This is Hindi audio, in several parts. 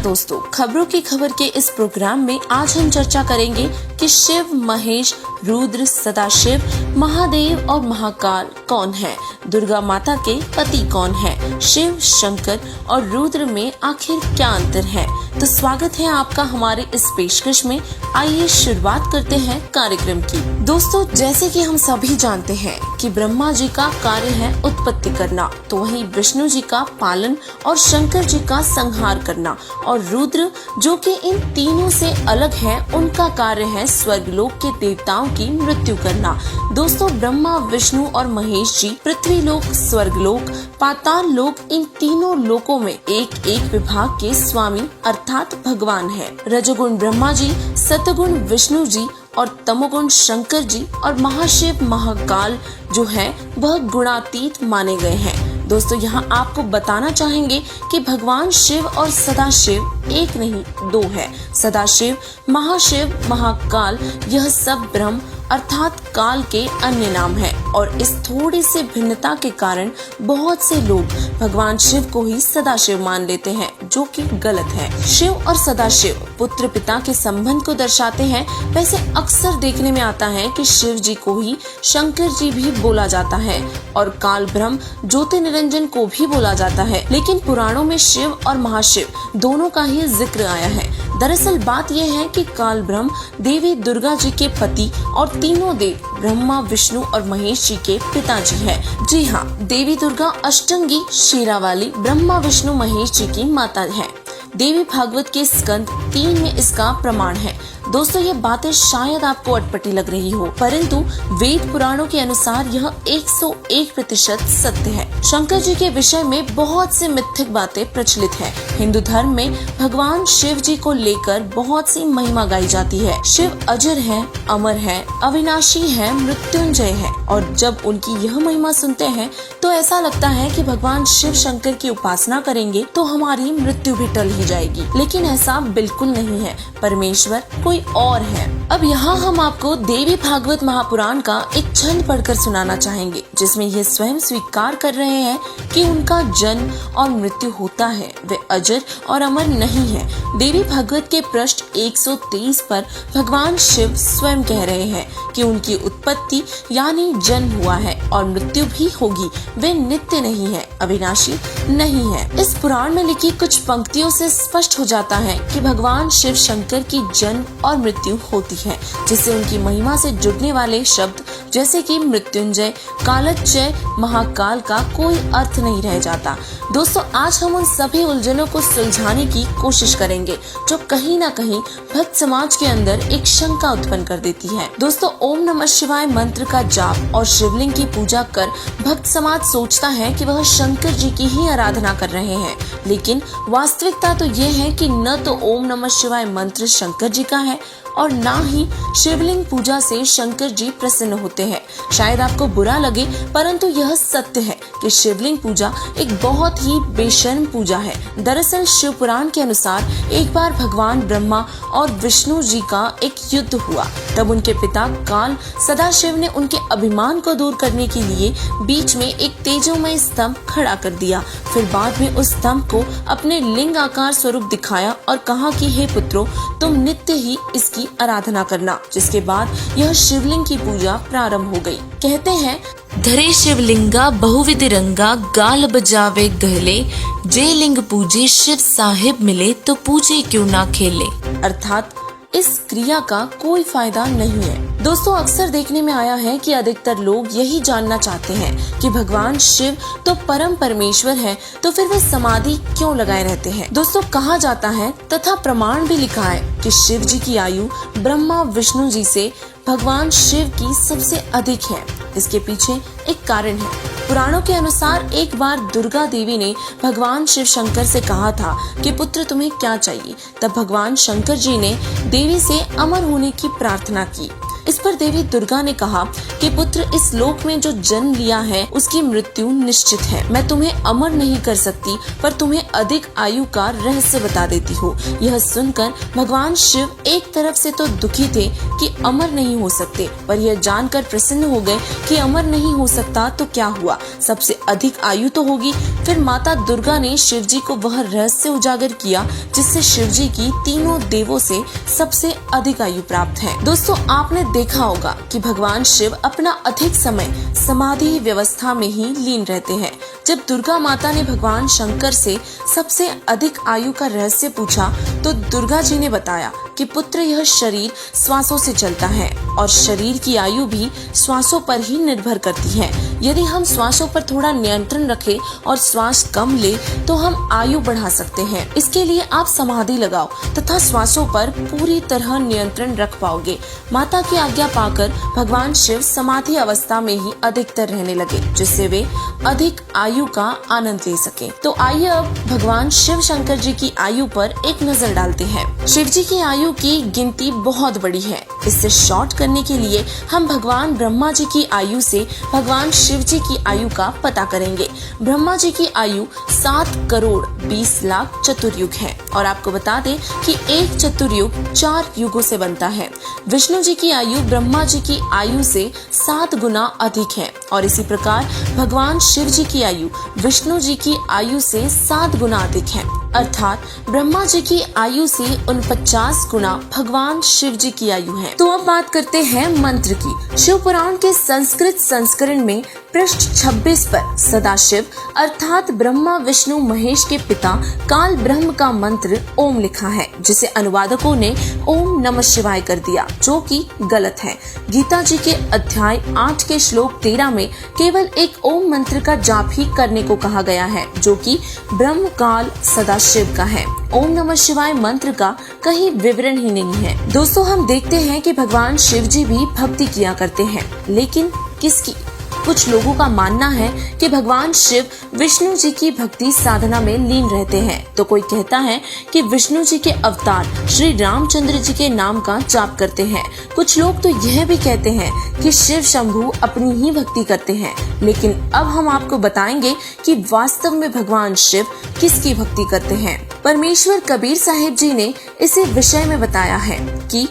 दोस्तों, खबरों की खबर के इस प्रोग्राम में आज हम चर्चा करेंगे कि शिव, महेश, रुद्र, सदाशिव, महादेव और महाकाल कौन है, दुर्गा माता के पति कौन है, शिव, शंकर और रुद्र में आखिर क्या अंतर है। तो स्वागत है आपका हमारे इस पेशकश में। आइए शुरुआत करते हैं कार्यक्रम की। दोस्तों, जैसे कि हम सभी जानते हैं कि ब्रह्मा जी का कार्य है उत्पत्ति करना, तो वहीं विष्णु जी का पालन और शंकर जी का संहार करना, और रुद्र जो कि इन तीनों से अलग है, उनका कार्य है स्वर्गलोक के देवताओं की मृत्यु करना। दोस्तों, ब्रह्मा, विष्णु और महेश जी पृथ्वी लोक, स्वर्गलोक, पाताल लोक, इन तीनों लोकों में एक एक विभाग के स्वामी अर्थात भगवान है। रजोगुण ब्रह्मा जी, सतगुण विष्णु जी और तमोगुण शंकर जी और महाशिव महाकाल जो है वह गुणातीत माने गए हैं। दोस्तों, यहाँ आपको बताना चाहेंगे कि भगवान शिव और सदाशिव एक नहीं दो है। सदाशिव, महाशिव, महाकाल यह सब ब्रह्म अर्थात काल के अन्य नाम है, और इस थोड़ी सी भिन्नता के कारण बहुत से लोग भगवान शिव को ही सदाशिव मान लेते हैं, जो कि गलत है। शिव और सदाशिव पुत्र पिता के संबंध को दर्शाते हैं। वैसे अक्सर देखने में आता है कि शिव जी को ही शंकर जी भी बोला जाता है और काल ब्रह्म ज्योति निरंजन को भी बोला जाता है, लेकिन पुराणों में शिव और महाशिव दोनों का ही जिक्र आया है। दरअसल बात यह है कि काल ब्रह्म देवी दुर्गा जी के पति और तीनों देव ब्रह्मा, विष्णु और महेश जी के पिताजी है। जी हाँ, देवी दुर्गा अष्टंगी शेरावाली ब्रह्मा, विष्णु, महेश जी की माता है। देवी भागवत के स्कंद 3 में इसका प्रमाण है। दोस्तों, ये बातें शायद आपको अटपटी लग रही हो, परंतु वेद पुराणों के अनुसार यह 101% सत्य है। शंकर जी के विषय में बहुत सी मिथ्यक बातें प्रचलित है। हिंदू धर्म में भगवान शिव जी को लेकर बहुत सी महिमा गाई जाती है। शिव अजर है, अमर है, अविनाशी है, मृत्युंजय है, और जब उनकी यह महिमा सुनते हैं तो ऐसा लगता है कि भगवान शिव शंकर की उपासना करेंगे तो हमारी मृत्यु भी टल ही जाएगी, लेकिन ऐसा बिल्कुल नहीं है। परमेश्वर कोई और है। अब यहाँ हम आपको देवी भागवत महापुराण का एक छंद पढ़कर सुनाना चाहेंगे, जिसमें ये स्वयं स्वीकार कर रहे हैं कि उनका जन्म और मृत्यु होता है, वे अजर और अमर नहीं है। देवी भागवत के पृष्ठ 123 पर भगवान शिव स्वयं कह रहे हैं कि उनकी उत्पत्ति यानी जन्म हुआ है और मृत्यु भी होगी, वे नित्य नहीं है, अविनाशी नहीं है। इस पुराण में लिखी कुछ पंक्तियों से स्पष्ट हो जाता है कि भगवान शिव शंकर की जन्म और मृत्यु होती है, जिससे उनकी महिमा से जुड़ने वाले शब्द जैसे कि मृत्युंजय, कालच्चय, महाकाल का कोई अर्थ नहीं रह जाता। दोस्तों, आज हम उन सभी उलझनों को सुलझाने की कोशिश करेंगे जो कहीं ना कहीं भक्त समाज के अंदर एक शंका उत्पन्न कर देती है। दोस्तों, ओम नमः शिवाय मंत्र का जाप और शिवलिंग की पूजा कर भक्त समाज सोचता है कि वह शंकर जी की ही आराधना कर रहे हैं, लेकिन वास्तविकता तो ये है कि न तो ओम नमः शिवाय मंत्र शंकर जी का है और ना ही शिवलिंग पूजा से शंकर जी प्रसन्न होते हैं। शायद आपको बुरा लगे, परंतु यह सत्य है कि शिवलिंग पूजा एक बहुत ही बेशर्म पूजा है। दरअसल शिव पुराण के अनुसार एक बार भगवान ब्रह्मा और विष्णु जी का एक युद्ध हुआ। तब उनके पिता काल सदाशिव ने उनके अभिमान को दूर करने के लिए बीच में एक तेजोमय स्तंभ खड़ा कर दिया। फिर बाद में उस स्तंभ को अपने लिंग आकार स्वरूप दिखाया और कहा कि हे पुत्रों, तुम नित्य ही इसकी आराधना करना। जिसके बाद यह शिवलिंग की पूजा प्रारंभ हो गई। कहते हैं, धरे शिवलिंगा बहुविध रंगा, गाल बजावे गहले, जे लिंग पूजे शिव साहिब मिले, तो पूजे क्यों ना खेले। अर्थात इस क्रिया का कोई फायदा नहीं है। दोस्तों, अक्सर देखने में आया है कि अधिकतर लोग यही जानना चाहते हैं कि भगवान शिव तो परम परमेश्वर है, तो फिर वे समाधि क्यों लगाए रहते हैं। दोस्तों, कहा जाता है तथा प्रमाण भी लिखा है कि शिव जी की आयु ब्रह्मा, विष्णु जी से भगवान शिव की सबसे अधिक है। इसके पीछे एक कारण है। पुराणों के अनुसार एक बार दुर्गा देवी ने भगवान शिव शंकर से कहा था कि पुत्र तुम्हें क्या चाहिए। तब भगवान शंकर जी ने देवी से अमर होने की प्रार्थना की। इस पर देवी दुर्गा ने कहा कि पुत्र, इस लोक में जो जन्म लिया है उसकी मृत्यु निश्चित है। मैं तुम्हें अमर नहीं कर सकती, पर तुम्हें अधिक आयु का रहस्य बता देती हूँ। यह सुनकर भगवान शिव एक तरफ से तो दुखी थे कि अमर नहीं हो सकते, पर यह जानकर प्रसन्न हो गए कि अमर नहीं हो सकता तो क्या हुआ, सबसे अधिक आयु तो होगी। फिर माता दुर्गा ने शिव जी को वह रहस्य उजागर किया जिससे शिव जी की तीनों देवों से सबसे अधिक आयु प्राप्त है। दोस्तों, आपने देखा होगा कि भगवान शिव अपना अधिक समय समाधि व्यवस्था में ही लीन रहते हैं। जब दुर्गा माता ने भगवान शंकर से सबसे अधिक आयु का रहस्य पूछा तो दुर्गा जी ने बताया कि पुत्र, यह शरीर श्वासों से चलता है और शरीर की आयु भी श्वासों पर ही निर्भर करती है। यदि हम श्वासों पर थोड़ा नियंत्रण रखें और श्वास कम ले तो हम आयु बढ़ा सकते हैं। इसके लिए आप समाधि लगाओ तथा श्वासों पर पूरी तरह नियंत्रण रख पाओगे। माता की आज्ञा पाकर भगवान शिव समाधि अवस्था में ही अधिकतर रहने लगे, जिससे वे अधिक आयु का आनंद ले सके। तो आइए अब भगवान शिव शंकर जी की आयु पर एक नजर डालते हैं। शिव जी की आयु की गिनती बहुत बड़ी है। इससे शॉर्ट करने के लिए हम भगवान ब्रह्मा जी की आयु से भगवान शिव जी की आयु का पता करेंगे। ब्रह्मा जी की आयु 7 करोड़ 20 लाख चतुर्युग है और आपको बता दें कि एक चतुर्युग 4 युगों से बनता है। विष्णु जी की आयु ब्रह्मा जी की आयु से 7 गुना अधिक है और इसी प्रकार भगवान शिव जी की आयु विष्णु जी की आयु से 7 गुना अधिक है, अर्थात ब्रह्मा जी की आयु से 49 गुना भगवान शिव जी की आयु है। तो अब बात करते हैं मंत्र की। शिव पुराण के संस्कृत संस्करण में पृष्ठ 26 पर सदाशिव अर्थात ब्रह्मा विष्णु महेश के पिता काल ब्रह्म का मंत्र ओम लिखा है, जिसे अनुवादकों ने ओम नमः शिवाय कर दिया, जो कि गलत है। गीता जी के अध्याय 8 के श्लोक 13 में केवल एक ओम मंत्र का जाप ही करने को कहा गया है, जो कि ब्रह्म काल सदाशिव का है। ओम नमः शिवाय मंत्र का कहीं विवरण ही नहीं है। दोस्तों, हम देखते हैं कि भगवान शिव जी भी भक्ति किया करते हैं, लेकिन किसकी? कुछ लोगों का मानना है कि भगवान शिव विष्णु जी की भक्ति साधना में लीन रहते हैं, तो कोई कहता है कि विष्णु जी के अवतार श्री रामचंद्र जी के नाम का जाप करते हैं। कुछ लोग तो यह भी कहते हैं कि शिव शंभु अपनी ही भक्ति करते हैं। लेकिन अब हम आपको बताएंगे कि वास्तव में भगवान शिव किसकी भक्ति करते हैं। परमेश्वर कबीर साहिब जी ने इसी विषय में बताया है कि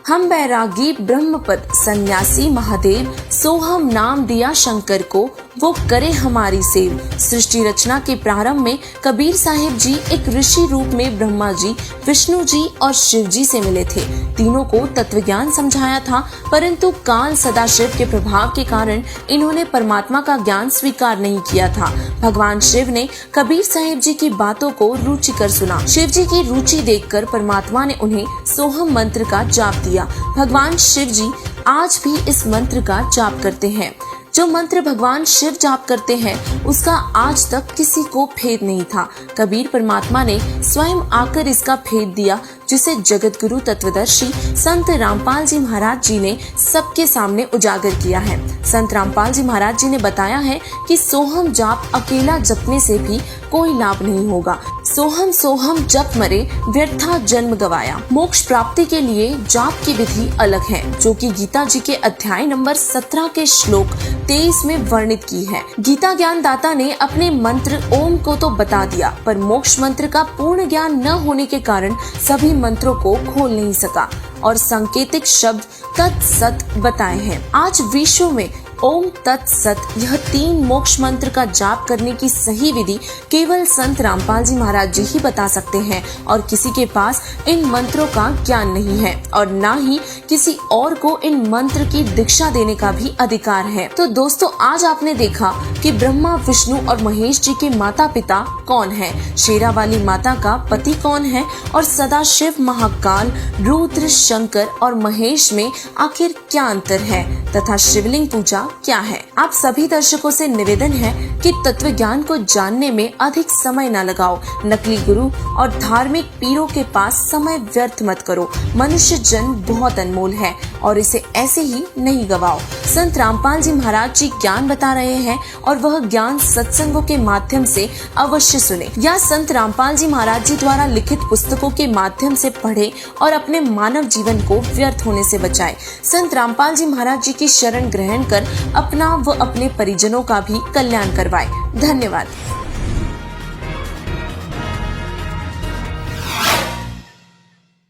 हम बैरागी ब्रह्मपद सन्यासी महादेव सोहम नाम दिया शंकर को, वो करे हमारी सेव। सृष्टि रचना के प्रारंभ में कबीर साहिब जी एक ऋषि रूप में ब्रह्मा जी, विष्णु जी और शिव जी से मिले थे। तीनों को तत्व ज्ञान समझाया था, परंतु काल सदाशिव के प्रभाव के कारण इन्होंने परमात्मा का ज्ञान स्वीकार नहीं किया था। भगवान शिव ने कबीर साहिब जी की बातों को रुचिकर सुना। शिव जी की रुचि देखकर परमात्मा ने उन्हें सोहम मंत्र का जाप दिया। भगवान शिव जी आज भी इस मंत्र का जाप करते हैं। जो मंत्र भगवान शिव जाप करते हैं उसका आज तक किसी को भेद नहीं था। कबीर परमात्मा ने स्वयं आकर इसका भेद दिया, जिसे जगत गुरु तत्वदर्शी संत रामपाल जी महाराज जी ने सबके सामने उजागर किया है। संत रामपाल जी महाराज जी ने बताया है कि सोहम जाप अकेला जपने से भी कोई लाभ नहीं होगा। सोहम सोहम जप मरे व्यर्था जन्म गवाया। मोक्ष प्राप्ति के लिए जाप की विधि अलग है, जो कि गीता जी के अध्याय नंबर 17 के श्लोक 23 में वर्णित की है। गीता ज्ञान दाता ने अपने मंत्र ओम को तो बता दिया, पर मोक्ष मंत्र का पूर्ण ज्ञान न होने के कारण सभी मंत्रों को खोल नहीं सका और सांकेतिक शब्द तत्सत बताए हैं। आज विश्व में ओम तत्सत यह 3 मोक्ष मंत्र का जाप करने की सही विधि केवल संत रामपाल जी महाराज जी ही बता सकते हैं और किसी के पास इन मंत्रों का ज्ञान नहीं है और ना ही किसी और को इन मंत्र की दीक्षा देने का भी अधिकार है। तो दोस्तों, आज आपने देखा कि ब्रह्मा विष्णु और महेश जी के माता पिता कौन है, शेरा वाली माता का पति कौन है और सदाशिव महाकाल रुद्र शंकर और महेश में आखिर क्या अंतर है तथा शिवलिंग पूजा सच्चा क्या है। आप सभी दर्शकों से निवेदन है कि तत्व ज्ञान को जानने में अधिक समय न लगाओ। नकली गुरु और धार्मिक पीरों के पास समय व्यर्थ मत करो। मनुष्य जन्म बहुत अनमोल है और इसे ऐसे ही नहीं गवाओ। संत रामपाल जी महाराज जी ज्ञान बता रहे हैं और वह ज्ञान सत्संगों के माध्यम से अवश्य सुने या संत रामपाल जी महाराज जी द्वारा लिखित पुस्तकों के माध्यम से पढ़े और अपने मानव जीवन को व्यर्थ होने से बचाए। संत रामपाल जी महाराज जी की शरण ग्रहण कर अपना व अपने परिजनों का भी कल्याण करवाए। धन्यवाद।